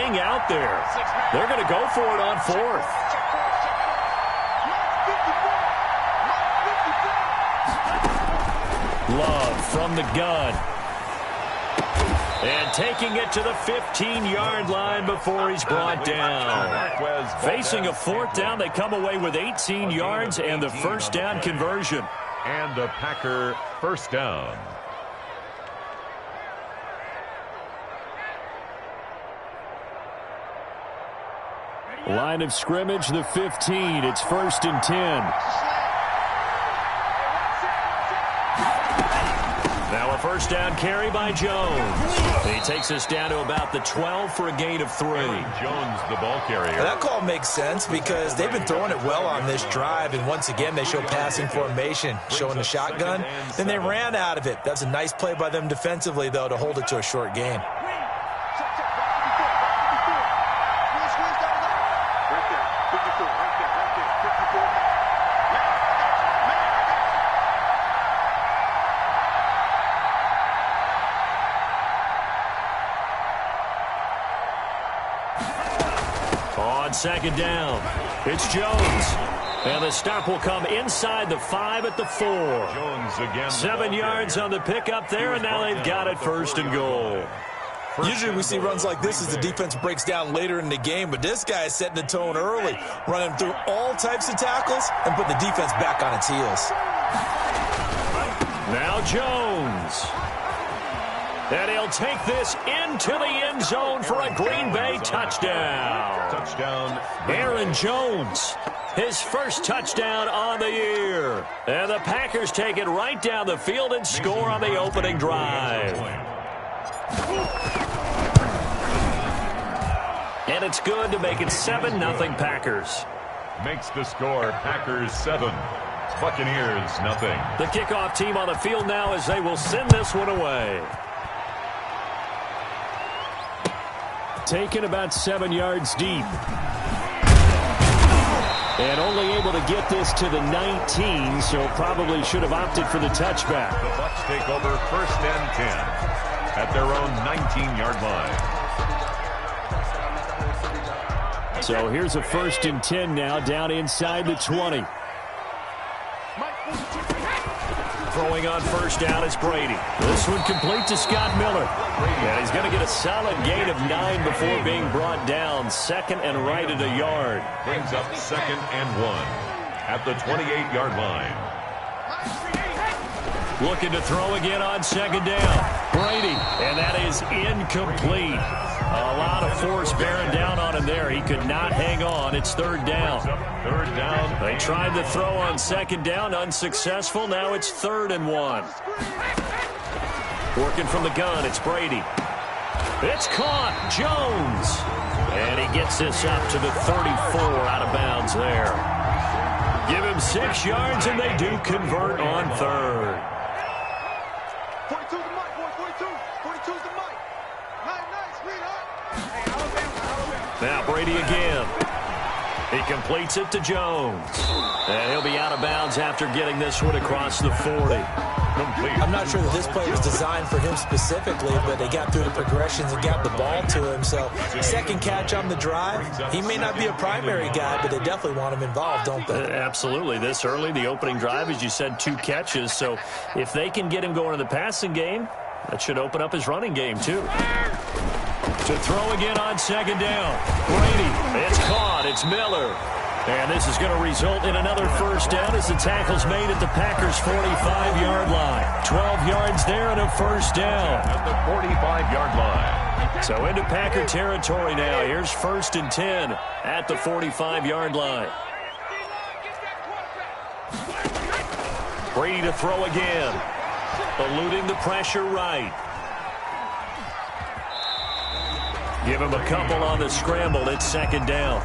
hang out there. They're going to go for it on fourth. Love from the gun. And taking it to the 15-yard line before he's brought down. Facing a fourth down, they come away with 18 yards and the first down conversion. And a Packer first down. Line of scrimmage, the 15. It's 1st and 10. Now a first down carry by Jones. He takes us down to about the 12 for a gain of 3. Jones, the ball carrier. That call makes sense because they've been throwing it well on this drive, and once again they show passing formation, showing the shotgun. Then they ran out of it. That's a nice play by them defensively, though, to hold it to a short gain. Second down. It's Jones. And the stop will come inside the 5 at the 4. Jones again. 7 yards on the pickup there, and now they've got it 1st and goal. Usually we see runs like this as the defense breaks down later in the game, but this guy is setting the tone early, running through all types of tackles and putting the defense back on its heels. Now Jones. And he'll take this into the end zone for a Green Bay touchdown. Touchdown. Aaron Jones, his first touchdown on the year. And the Packers take it right down the field and score on the opening drive. And it's good to make it 7-0 Packers. Makes the score Packers 7. Buccaneers nothing. The kickoff team on the field now as they will send this one away. Taken about 7 yards deep. And only able to get this to the 19, so probably should have opted for the touchback. The Bucs take over 1st and 10 at their own 19-yard line. So here's a 1st and 10 now, down inside the 20. Throwing on first down is Brady. This one complete to Scott Miller. And he's going to get a solid gain of 9 before being brought down. 2nd and right at a yard. Brings up 2nd and 1 at the 28-yard line. Looking to throw again on 2nd down. Brady, and that is incomplete. A lot of force bearing down on him there. He could not hang on. It's 3rd down. 3rd down. They tried to throw on 2nd down, unsuccessful. Now it's 3rd and 1. Working from the gun, it's Brady. It's caught, Jones. And he gets this up to the 34, out of bounds there. Give him 6 yards, and they do convert on 3rd. 42's the mic, boy, 42. 42's the mic. Nice, sweetheart. Hey, Alabama. Now Brady again. He completes it to Jones. And he'll be out of bounds after getting this one across the 40. Complete. I'm not sure that this play was designed for him specifically, but they got through the progressions and got the ball to him. So, 2nd catch on the drive. He may not be a primary guy, but they definitely want him involved, don't they? Absolutely. This early, the opening drive, as you said, 2 catches. So, if they can get him going in the passing game, that should open up his running game, too. To throw again on 2nd down. Brady, it's caught. It's Miller. And this is going to result in another first down as the tackle's made at the Packers' 45-yard line. 12 yards there and a first down. At the 45-yard line. So into Packer territory now. Here's 1st and 10 at the 45-yard line. Brady to throw again. Eluding the pressure right. Give him a couple on the scramble. It's 2nd down.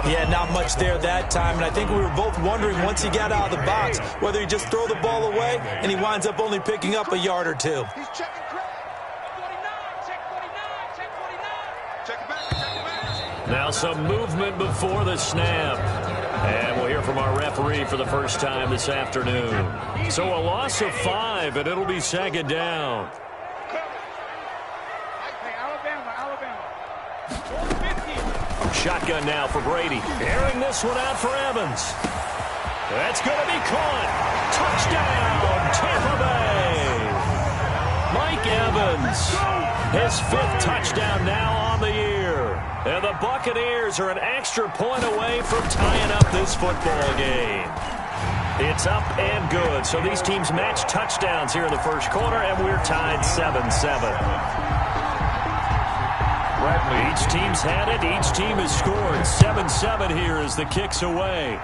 Yeah, not much there that time, and I think we were both wondering once he got out of the box whether he just throw the ball away, and he winds up only picking up a yard or 2. He's checking Craig. 49, check 49, check 49. Check it back. Now some movement before the snap. And we'll hear from our referee for the first time this afternoon. So a loss of 5, and it'll be 2nd down. Hey, Alabama. Shotgun now for Brady. Airing this one out for Evans. That's going to be caught. Touchdown, Tampa Bay. Mike Evans, his 5th touchdown now on the year. And the Buccaneers are an extra point away from tying up this football game. It's up and good. So these teams match touchdowns here in the first quarter, and we're tied 7-7. Each team's had it. Each team has scored. 7-7 here as the kick's away.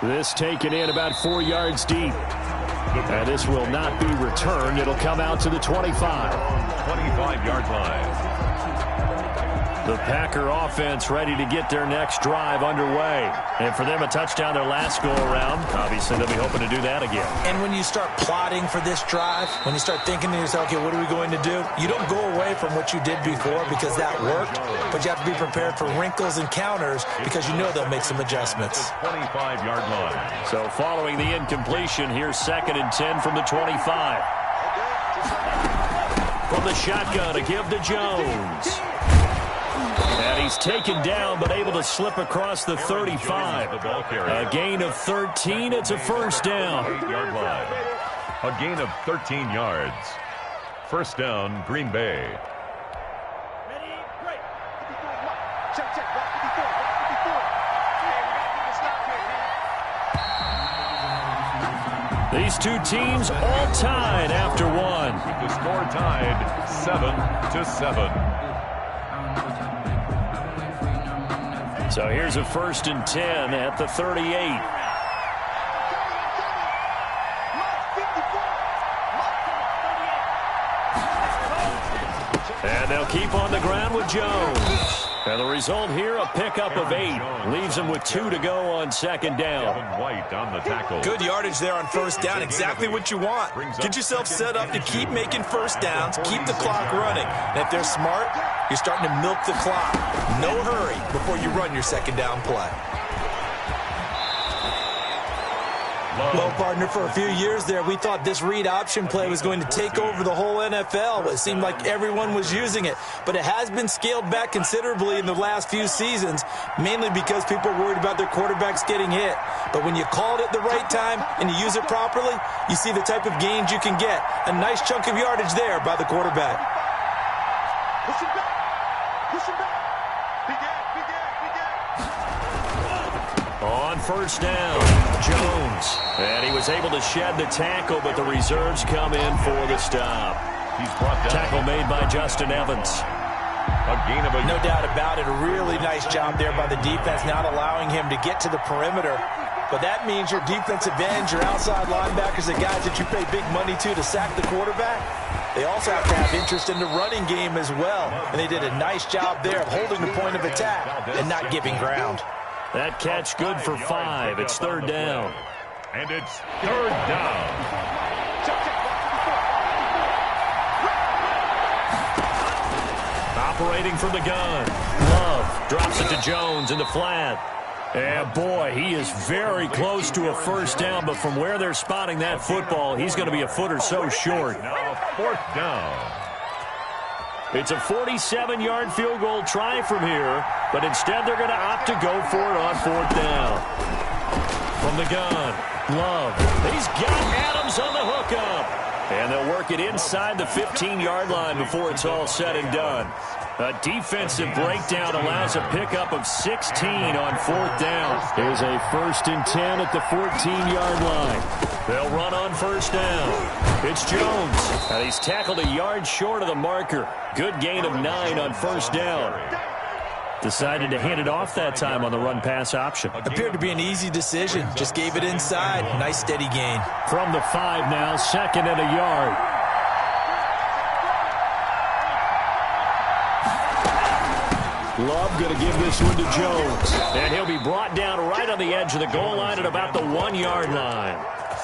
This taken in about 4 yards deep. And this will not be returned. It'll come out to the 25. 25-yard line. The Packer offense ready to get their next drive underway. And for them, a touchdown their last go-around. Obviously, they'll be hoping to do that again. And when you start plotting for this drive, when you start thinking to yourself, okay, what are we going to do? You don't go away from what you did before because that worked, but you have to be prepared for wrinkles and counters because you know they'll make some adjustments. 25-yard line. So following the incompletion, here's 2nd and 10 from the 25. From the shotgun, a give to Jones. And he's taken down, but able to slip across the 35. A gain of 13. It's a first down. 8-yard line. A gain of 13 yards. First down, Green Bay. Ready, break. 54, check, check. Block 54, block 54. Hey, we got to get this stop here, man. These two teams all tied after one. The score tied 7-7. So here's a 1st and 10 at the 38. And they'll keep on the ground with Jones. And the result here, a pickup of 8. Leaves them with 2 to go on 2nd down. White on the tackle. Good yardage there on first down. Exactly what you want. Get yourself set up to keep making first downs. Keep the clock running. And if they're smart, you're starting to milk the clock. No hurry before you run your 2nd down play. Well, partner, for a few years there, we thought this read option play was going to take over the whole NFL. It seemed like everyone was using it. But it has been scaled back considerably in the last few seasons, mainly because people are worried about their quarterbacks getting hit. But when you call it at the right time and you use it properly, you see the type of gains you can get. A nice chunk of yardage there by the quarterback. Push him back. Push him back. Big gap. On first down, Jones. And he was able to shed the tackle, but the reserves come in for the stop. He's brought down. Tackle made by Justin Evans. A gain of a No doubt about it. A really nice job there by the defense, not allowing him to get to the perimeter. But that means your defensive ends, your outside linebackers, the guys that you pay big money to sack the quarterback, they also have to have interest in the running game as well. And they did a nice job there of holding the point of attack and not giving ground. That catch good for 5. It's 3rd down. And it's 3rd down. Operating from the gun. Love drops it to Jones in the flat. And boy, he is very close to a first down, but from where they're spotting that football, he's going to be a foot or so short. Now 4th down. It's a 47-yard field goal try from here, but instead they're going to opt to go for it on 4th down. From the gun, Love. He's got Adams on the hookup. And they'll work it inside the 15-yard line before it's all said and done. A defensive breakdown allows a pickup of 16 on 4th down. There's a 1st and 10 at the 14-yard line. They'll run on first down. It's Jones. And he's tackled a yard short of the marker. Good gain of 9 on first down. Decided to hand it off that time on the run-pass option. Appeared to be an easy decision. Just gave it inside. Nice steady gain. From the 5 now, 2nd and a yard. Love going to give this one to Jones. And he'll be brought down right on the edge of the goal line at about the 1-yard line.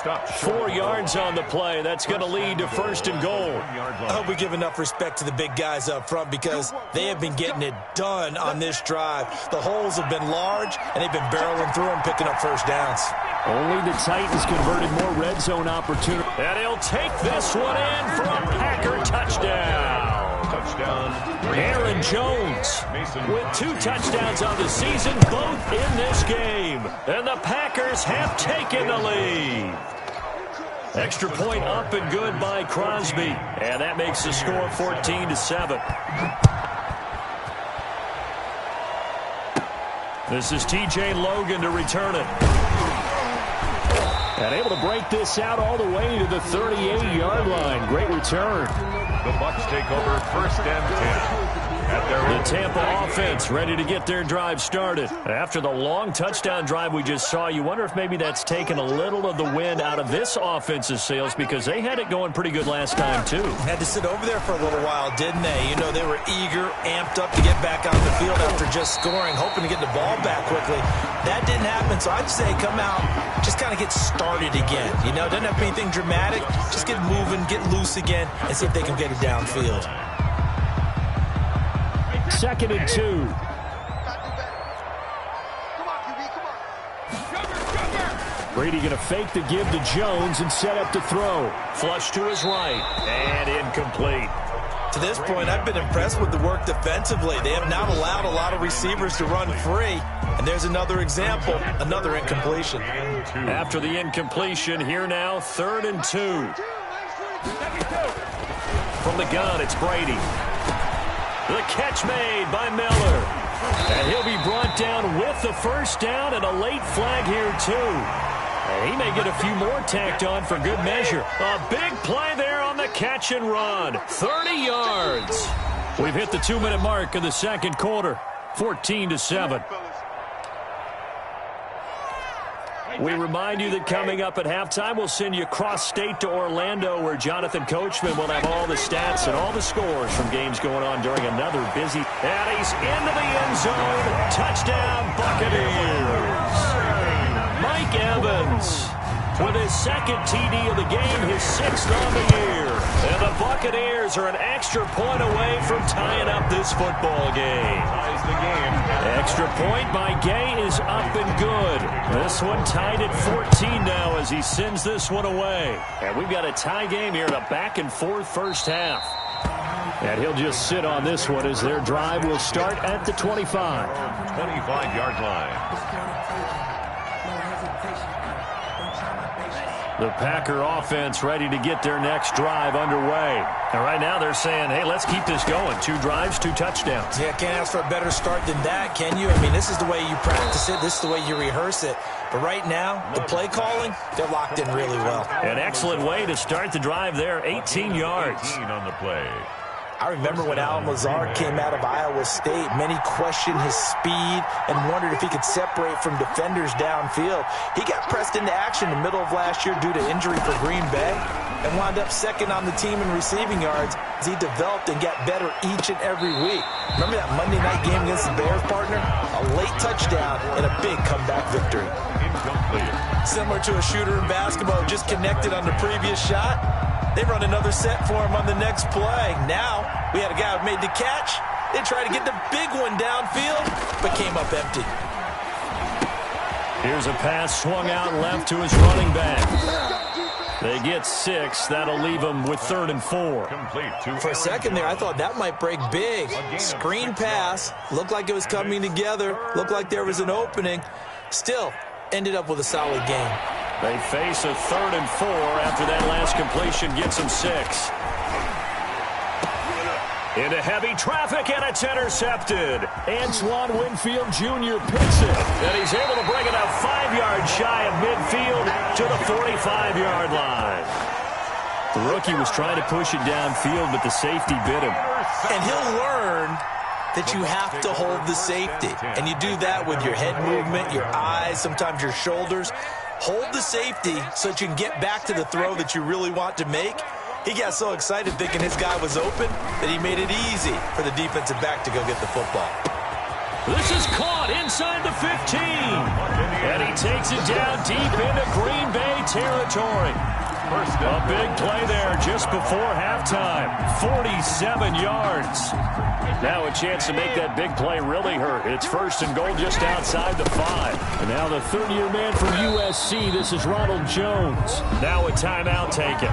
4 yards on the play. That's going to lead to 1st and goal. I hope we give enough respect to the big guys up front because they have been getting it done on this drive. The holes have been large, and they've been barreling through them, picking up first downs. Only the Titans converted more red zone opportunity. And he'll take this one in for a Packer touchdown. Touchdown. Aaron Jones with 2 touchdowns on the season, both in this game. And the Packers have taken the lead. Extra point up and good by Crosby. And that makes the score 14-7. This is T.J. Logan to return it. And able to break this out all the way to the 38-yard line. Great return. The Bucs take over 1st and 10. The Tampa offense ready to get their drive started. After the long touchdown drive we just saw, you wonder if maybe that's taken a little of the wind out of this offense's sails, because they had it going pretty good last time too. Had to sit over there for a little while, didn't they? You know, they were eager, amped up to get back on the field after just scoring, hoping to get the ball back quickly. That didn't happen, so I'd say come out, just kind of get started again. You know, doesn't have to be anything dramatic. Just get moving, get loose again, and see if they can get it downfield. 2nd and 2. Come on, QB, come on. Brady going to fake the give to Jones and set up to throw. Flush to his right and incomplete. To this point, I've been impressed with the work defensively. They have not allowed a lot of receivers to run free. And there's another example, another incompletion. After the incompletion, here now, 3rd and 2. From the gun, it's Brady. The catch made by Miller. And he'll be brought down with the first down and a late flag here, too. And he may get a few more tacked on for good measure. A big play there on the catch and run. 30 yards. We've hit the 2-minute mark of the 2nd quarter. 14-7. We remind you that coming up at halftime, we'll send you cross-state to Orlando, where Jonathan Coachman will have all the stats and all the scores from games going on during another busy. And he's into the end zone. Touchdown, Buccaneers. Mike Evans with his 2nd TD of the game, his 6th on the year. And the Buccaneers are an extra point away from tying up this football game. Ties the game. Extra point by Gay is up and good. This one tied at 14 now as he sends this one away. And we've got a tie game here in a back-and-forth first half. And he'll just sit on this one as their drive will start at the 25. 25-yard line. The Packer offense ready to get their next drive underway. And right now they're saying, hey, let's keep this going. 2 drives, 2 touchdowns. Yeah, can't ask for a better start than that, can you? I mean, this is the way you practice it. This is the way you rehearse it. But right now, the play calling, they're locked in really well. An excellent way to start the drive there. 18 yards. 18 on the play. I remember when Alan Lazard came out of Iowa State, many questioned his speed and wondered if he could separate from defenders downfield. He got pressed into action in the middle of last year due to injury for Green Bay and wound up 2nd on the team in receiving yards as he developed and got better each and every week. Remember that Monday night game against the Bears, partner? A late touchdown and a big comeback victory. Incomplete. Similar to a shooter in basketball who just connected on the previous shot. They run another set for him on the next play. Now, we had a guy who made the catch. They tried to get the big one downfield, but came up empty. Here's a pass swung out left to his running back. They get 6. That'll leave them with 3rd and 4. Complete. For a second there, I thought that might break big. Screen pass. Looked like it was coming together. Looked like there was an opening. Still, ended up with a solid game. They face a 3rd and 4 after that last completion gets them 6. Into heavy traffic, and it's intercepted. Antoine Winfield Jr. picks it, and he's able to bring it out 5 yards shy of midfield to the 45-yard line. The rookie was trying to push it downfield, but the safety bit him. And he'll learn that you have to hold the safety. And you do that with your head movement, your eyes, sometimes your shoulders. Hold the safety so that you can get back to the throw that you really want to make. He got so excited thinking his guy was open that he made it easy for the defensive back to go get the football. This is caught inside the 15. And he takes it down deep into Green Bay territory. A big play there just before halftime. 47 yards. Now a chance to make that big play really hurt. It's first and goal just outside the 5. And now the third-year man from USC, this is Ronald Jones. Now a timeout taken.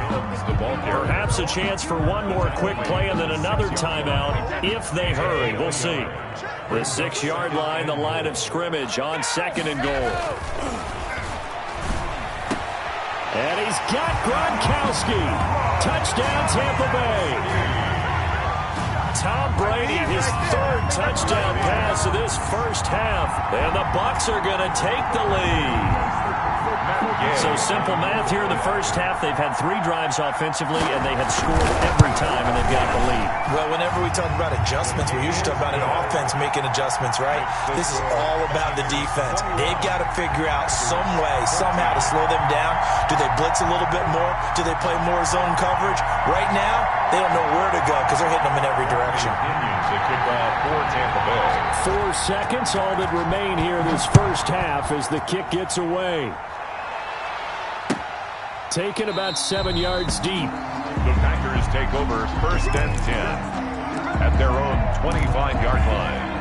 Perhaps a chance for one more quick play and then another timeout if they hurry. We'll see. The 6-yard line, the line of scrimmage on second and goal. And he's got Gronkowski. Touchdown, Tampa Bay. Tom Brady, his third touchdown pass of this first half. And the Bucs are going to take the lead. So simple math here in the first half. They've had 3 drives offensively, and they have scored every time, and they've got the lead. Well, whenever we talk about adjustments, we usually talk about an offense making adjustments, right? This is all about the defense. They've got to figure out some way, somehow to slow them down. Do they blitz a little bit more? Do they play more zone coverage? Right now, they don't know where to go because they're hitting them in every direction. 4 seconds, all that remain here this first half as the kick gets away. Taken about 7 yards deep. The Packers take over first and 10 at their own 25-yard line.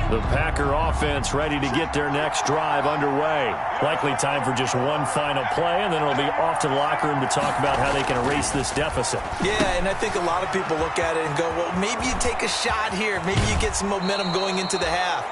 The Packer offense ready to get their next drive underway. Likely time for just one final play, and then it'll be off to the locker room to talk about how they can erase this deficit. Yeah, and I think a lot of people look at it and go, well, maybe you take a shot here. Maybe you get some momentum going into the half.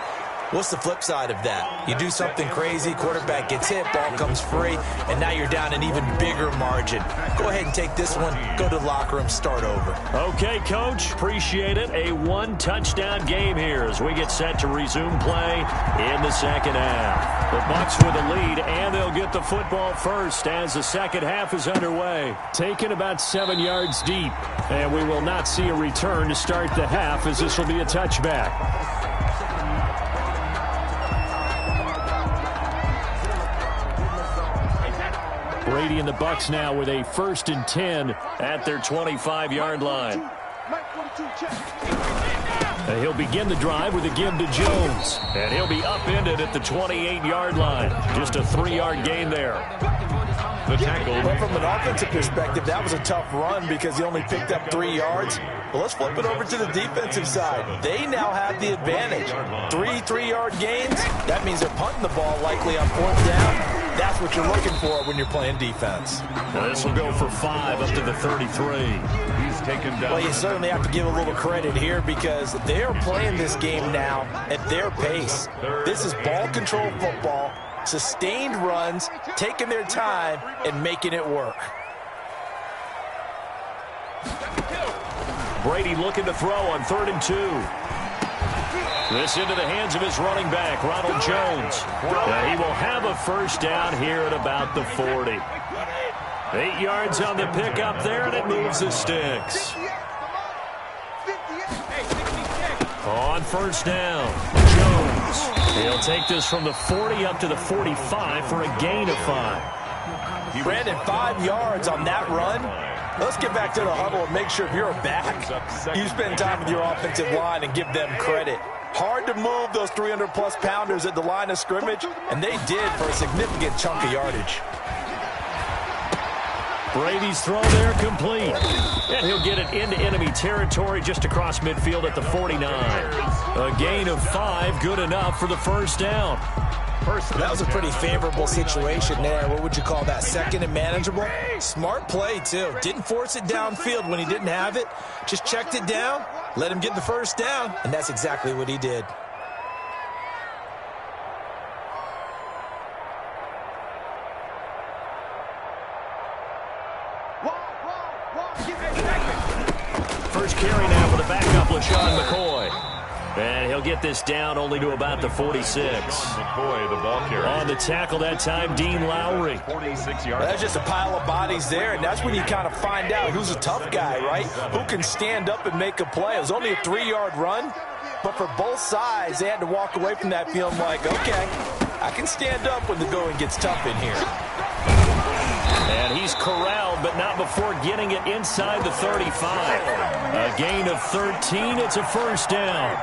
What's the flip side of that? You do something crazy, quarterback gets hit, ball comes free, and now you're down an even bigger margin. Go ahead and take this one, go to the locker room, start over. Okay, Coach, appreciate it. A 1-touchdown game here as we get set to resume play in the second half. The Bucs with a lead, and they'll get the football first as the second half is underway. Taken about 7 yards deep, and we will not see a return to start the half as this will be a touchback. Brady and the Bucs now with a 1st and 10 at their 25-yard line. And he'll begin the drive with a give to Jones. And he'll be upended at the 28-yard line. Just a 3-yard gain there. The tackle. But from an offensive perspective, that was a tough run because he only picked up 3 yards. Well, let's flip it over to the defensive side. They now have the advantage. 3-3-yard gains. That means they're punting the ball likely on 4th down. That's what you're looking for when you're playing defense. Well, this will go for 5 up to the 33. He's taken down. Well, you certainly have to give a little credit here because they're playing this game now at their pace. This is ball control football, sustained runs, taking their time, and making it work. Brady looking to throw on 3rd and 2. This into the hands of his running back, Ronald Jones. He will have a first down here at about the 40. 8 yards on the pickup there, and it moves the sticks. On 1st down, Jones. He'll take this from the 40 up to the 45 for a gain of 5. Brandon, 5 yards on that run. Let's get back to the huddle and make sure if you're a back, you spend time with your offensive line and give them credit. Hard to move those 300-plus pounders at the line of scrimmage, and they did for a significant chunk of yardage. Brady's throw there complete. And he'll get it into enemy territory just across midfield at the 49. A gain of 5, good enough for the first down. That was a pretty favorable situation there. What would you call that? 2nd and manageable? Smart play, too. Didn't force it downfield when he didn't have it. Just checked it down, let him get the first down, and that's exactly what he did. First carry now for the backup, LaShawn McCoy. And he'll get this down only to about the 46. McCoy, the ball carrier. On the tackle that time, Dean Lowry. 46 yards. That's just a pile of bodies there, and that's when you kind of find out who's a tough guy, right? Who can stand up and make a play. It was only a 3-yard run, but for both sides, they had to walk away from that feeling like, okay, I can stand up when the going gets tough in here. And he's corralled, but not before getting it inside the 35. A gain of 13. It's a first down.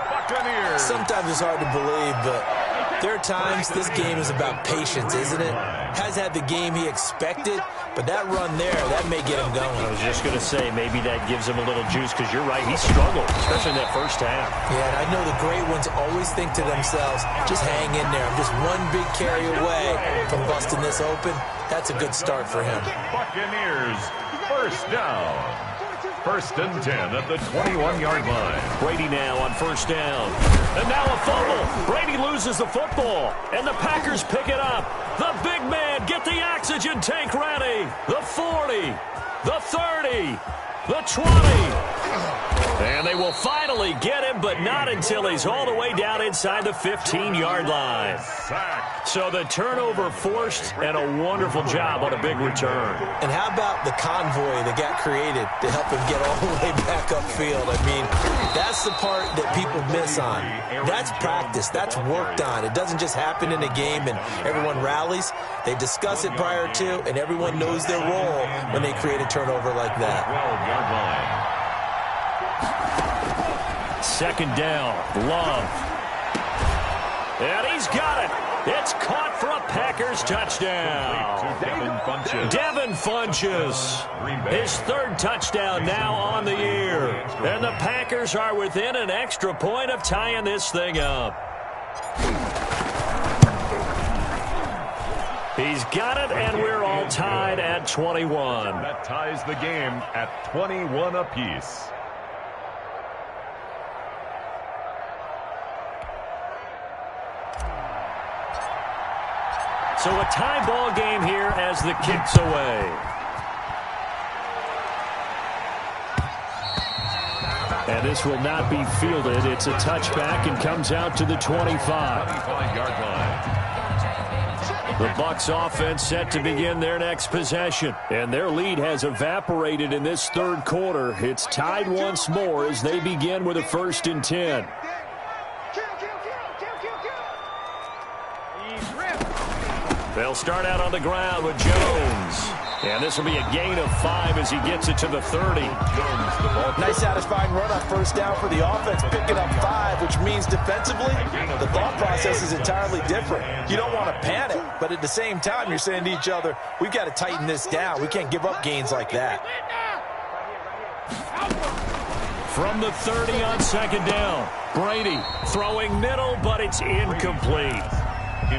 Sometimes it's hard to believe, but There are times this game is about patience, isn't it? Has had the game he expected, but that run there, that may get him going. I was just going to say, maybe that gives him a little juice, because you're right, he struggled, especially in that first half. Yeah, and I know the great ones always think to themselves, just hang in there. I'm just one big carry away from busting this open. That's a good start for him. Buccaneers, first down. First and 10 at the 21-yard line. Brady now on first down. And now a fumble. Brady loses the football, and the Packers pick it up. The big man, get the oxygen tank ready. The 40, the 30, the 20. And they will finally get him, but not until he's all the way down inside the 15-yard line. So the turnover forced, and a wonderful job on a big return. And how about the convoy that got created to help him get all the way back upfield? I mean, that's the part that people miss on. That's practice. That's worked on. It doesn't just happen in a game and everyone rallies. They discuss it prior to, and everyone knows their role when they create a turnover like that. 12-yard line. Second down, Love. And he's got it. It's caught for a Packers touchdown. Devin Funchess. His third touchdown now on the year. And the Packers are within an extra point of tying this thing up. He's got it, and we're all tied at 21. That ties the game at 21 apiece. So a tie ball game here as the kick's away. And this will not be fielded. It's a touchback and comes out to the 25-yard line. The Bucs offense set to begin their next possession. And their lead has evaporated in this third quarter. It's tied once more as they begin with a 1st and 10. They'll start out on the ground with Jones. And this will be a gain of 5 as he gets it to the 30. Nice satisfying run on first down for the offense, picking up 5, which means defensively, the thought process is entirely different. You don't want to panic, but at the same time, you're saying to each other, we've got to tighten this down. We can't give up gains like that. From the 30 on second down, Brady throwing middle, but it's incomplete.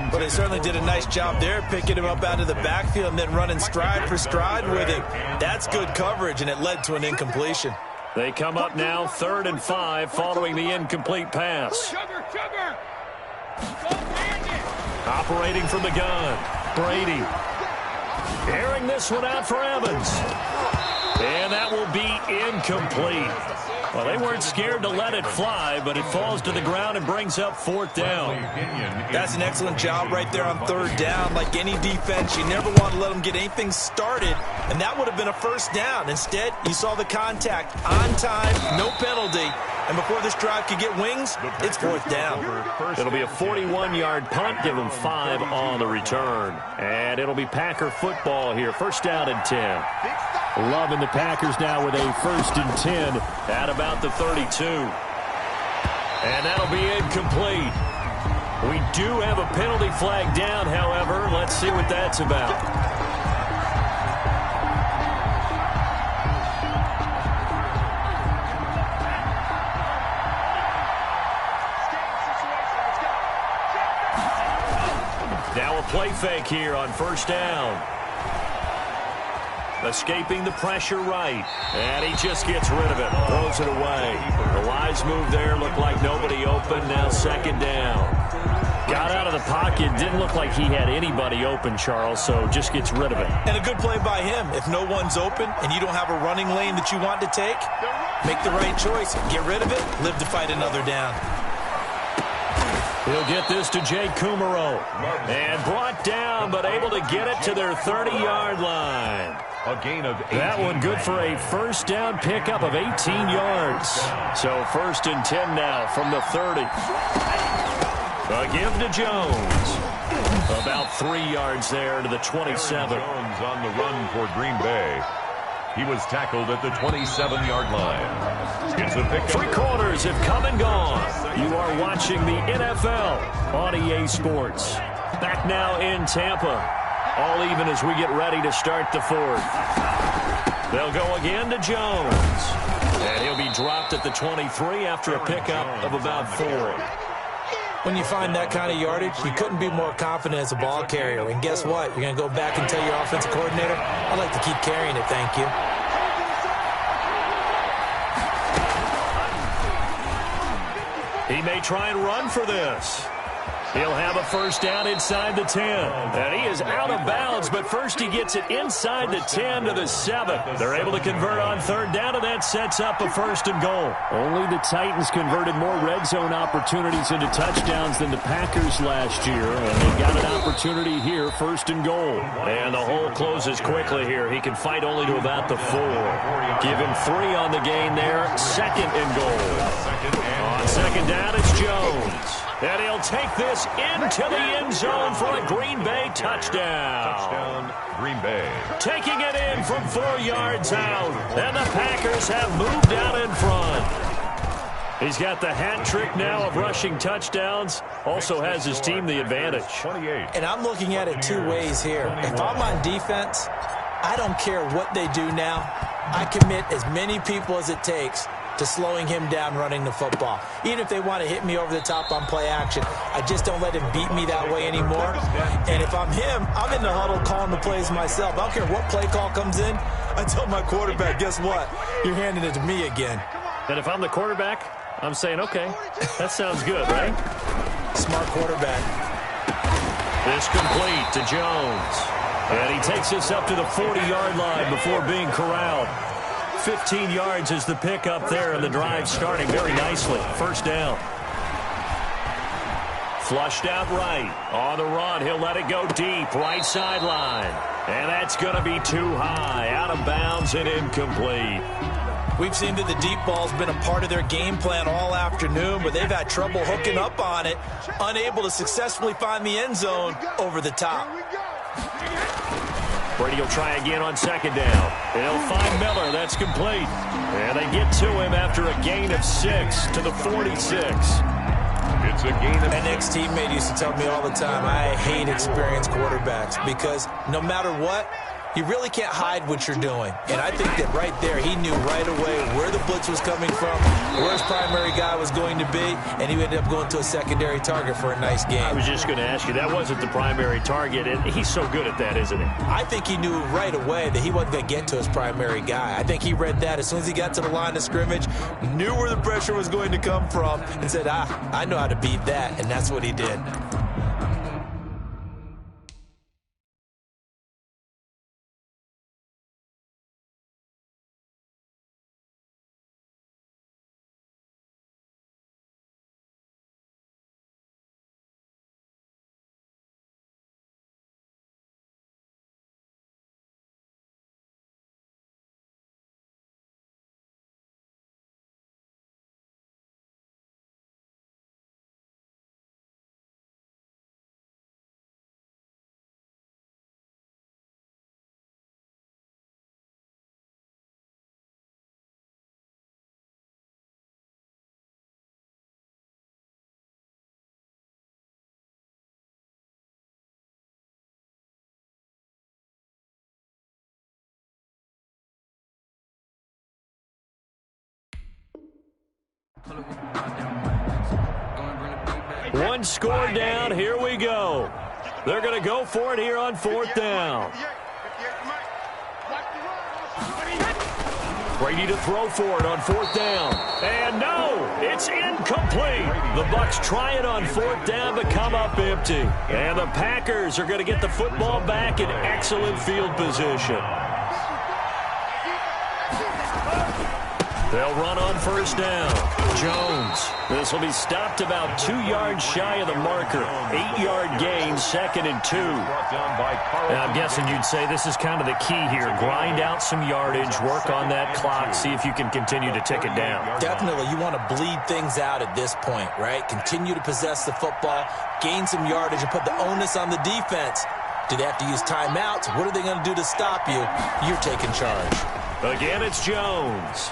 But they certainly did a nice job there, picking him up out of the backfield and then running stride for stride with him. That's good coverage, and it led to an incompletion. They come up now 3rd and 5 following the incomplete pass. Operating from the gun, Brady. Airing this one out for Evans. And that will be incomplete. Well, they weren't scared to let it fly, but it falls to the ground and brings up 4th down. That's an excellent job right there on 3rd down. Like any defense, you never want to let them get anything started, and that would have been a 1st down. Instead, you saw the contact on time, no penalty, and before this drive could get wings, it's 4th down. It'll be a 41-yard punt, give them 5 on the return. And it'll be Packer football here, 1st down and 10. Loving the Packers now with a 1st and 10 at about the 32. And that'll be incomplete. We do have a penalty flag down, however. Let's see what that's about. Now a play fake here on 1st down. Escaping the pressure right. And he just gets rid of it. Throws it away. The wise move there. Looked like nobody open. Now 2nd down. Got out of the pocket. Didn't look like he had anybody open, Charles, so just gets rid of it. And a good play by him. If no one's open and you don't have a running lane that you want to take, make the right choice. Get rid of it. Live to fight another down. He'll get this to Jay Kumaro. And brought down, but able to get it to their 30-yard line. A gain of 18. That one good for a 1st down pickup of 18 yards. So 1st and 10 now from the 30. A give to Jones. About 3 yards there to the 27. Jones on the run for Green Bay. He was tackled at the 27-yard line. It's a pickup. 3 quarters have come and gone. You are watching the NFL on EA Sports. Back now in Tampa. All even as we get ready to start the 4th. They'll go again to Jones. And he'll be dropped at the 23 after a pickup of about 4. When you find that kind of yardage, you couldn't be more confident as a ball carrier. And guess what? You're going to go back and tell your offensive coordinator, I'd like to keep carrying it, thank you. He may try and run for this. He'll have a first down inside the 10. And he is out of bounds, but first he gets it inside the 10 to the 7. They're able to convert on 3rd down, and that sets up a 1st and goal. Only the Titans converted more red zone opportunities into touchdowns than the Packers last year, and they've got an opportunity here, 1st and goal. And the hole closes quickly here. He can fight only to about the 4. Give him 3 on the gain there, 2nd and goal. On 2nd down, it's Jones. And he'll take this into the end zone for a Green Bay touchdown. Touchdown, Green Bay. Taking it in from 4 yards out. And the Packers have moved out in front. He's got the hat trick now of rushing touchdowns. Also has his team the advantage. 28. And I'm looking at it 2 ways here. If I'm on defense, I don't care what they do now. I commit as many people as it takes to slowing him down running the football. Even if they want to hit me over the top on play action, I just don't let him beat me that way anymore. And if I'm him, I'm in the huddle calling the plays myself. I don't care what play call comes in. I tell my quarterback, guess what? You're handing it to me again. And if I'm the quarterback, I'm saying, okay, that sounds good, right? Smart quarterback. This complete to Jones. And he takes this up to the 40-yard line before being corralled. 15 yards is the pickup there, and the drive starting very nicely. 1st down. Flushed out right. On the run, he'll let it go deep. Right sideline. And that's going to be too high. Out of bounds and incomplete. We've seen that the deep ball's been a part of their game plan all afternoon, but they've had trouble hooking up on it, unable to successfully find the end zone over the top. Brady will try again on 2nd down. He'll find Miller. That's complete. And they get to him after a gain of 6 to the 46. It's a gain of 6. An ex-teammate used to tell me all the time, I hate experienced quarterbacks because no matter what, you really can't hide what you're doing. And I think that right there, he knew right away where the blitz was coming from, where his primary guy was going to be, and he ended up going to a secondary target for a nice game. I was just going to ask you, that wasn't the primary target, and he's so good at that, isn't he? I think he knew right away that he wasn't going to get to his primary guy. I think he read that as soon as he got to the line of scrimmage, knew where the pressure was going to come from, and said, I know how to beat that, and that's what he did. One score down. Here we go. They're going to go for it here on 4th down. Brady to throw for it on 4th down. And no, it's incomplete. The Bucs try it on 4th down but come up empty. And the Packers are going to get the football back in excellent field position. They'll run on 1st down. Jones. This will be stopped about 2 yards shy of the marker. 8-yard gain, 2nd and 2. And I'm guessing you'd say this is kind of the key here. Grind out some yardage, work on that clock, see if you can continue to tick it down. Definitely. You want to bleed things out at this point, right? Continue to possess the football, gain some yardage, and put the onus on the defense Do they have to use timeouts? What are they going to do to stop you? You're taking charge. Again, it's Jones.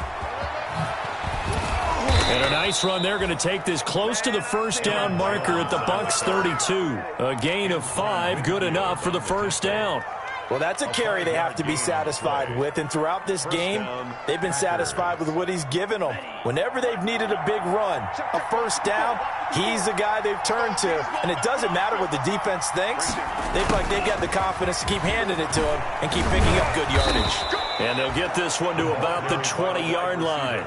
And a nice run. They're going to take this close to the first down marker at the Bucs 32. A gain of 5, good enough for the first down. Well, that's a carry they have to be satisfied with, and throughout this game, they've been satisfied with what he's given them. Whenever they've needed a big run, a first down, he's the guy they've turned to. And it doesn't matter what the defense thinks. They feel like they've got the confidence to keep handing it to him and keep picking up good yardage. And they'll get this one to about the 20-yard line.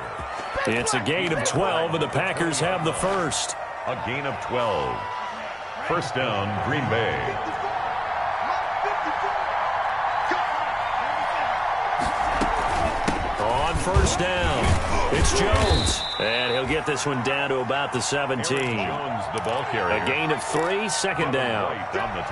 It's a gain of 12, and the Packers have the first. A gain of 12. First down, Green Bay. On first down, it's Jones. And he'll get this one down to about the 17. Jones, the ball carrier. A gain of 3, second down.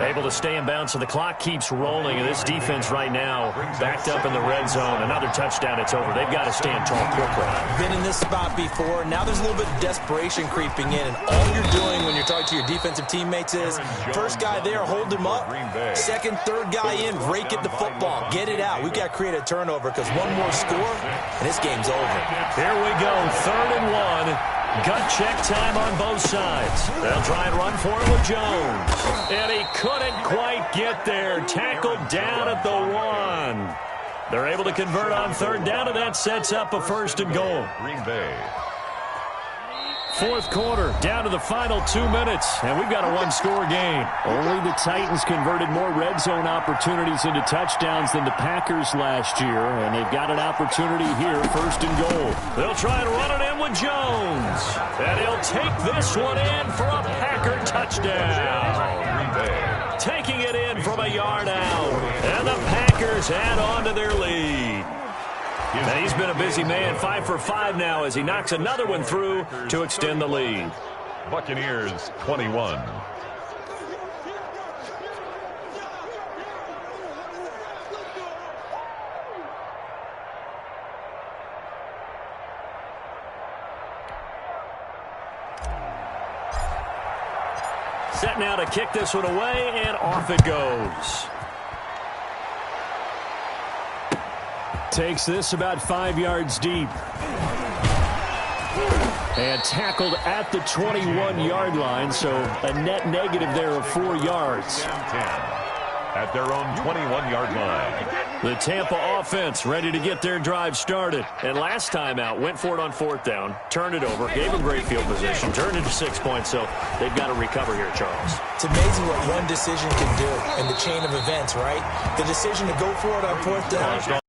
Able to stay in bounds, so the clock keeps rolling. And this defense right now backed up in the red zone. Another touchdown, it's over. They've got to stand tall quickly. Been in this spot before. Now there's a little bit of desperation creeping in. And all you're doing when you're talking to your defensive teammates is, first guy there, hold him up. Second, third guy in, rake at the football. Get it out. We've got to create a turnover because one more score, and this game's over. Here we go, 3rd and 1. Gut check time on both sides. They'll try and run for it with Jones. And he couldn't quite get there. Tackled down at the 1. They're able to convert on 3rd down, and that sets up a 1st and goal. Green Bay. 4th quarter, down to the final 2 minutes, and we've got a one-score game. Only the Titans converted more red zone opportunities into touchdowns than the Packers last year, and they've got an opportunity here, 1st and goal. They'll try and run it in with Jones, and he'll take this one in for a Packer touchdown. Green Bay. Taking it in from a yard out, and the Packers add on to their lead. And he's been a busy man, 5 for 5 now as he knocks another one through to extend the lead. Buccaneers 21. Set now to kick this one away, and off it goes. Takes this about 5 yards deep. And tackled at the 21-yard line, so a net negative there of 4 yards. 10 at their own 21-yard line. The Tampa offense ready to get their drive started. And last time out, went for it on 4th down, turned it over, gave them great field position, turned it to 6 points, so they've got to recover here, Charles. It's amazing what one decision can do in the chain of events, right? The decision to go for it on 4th down.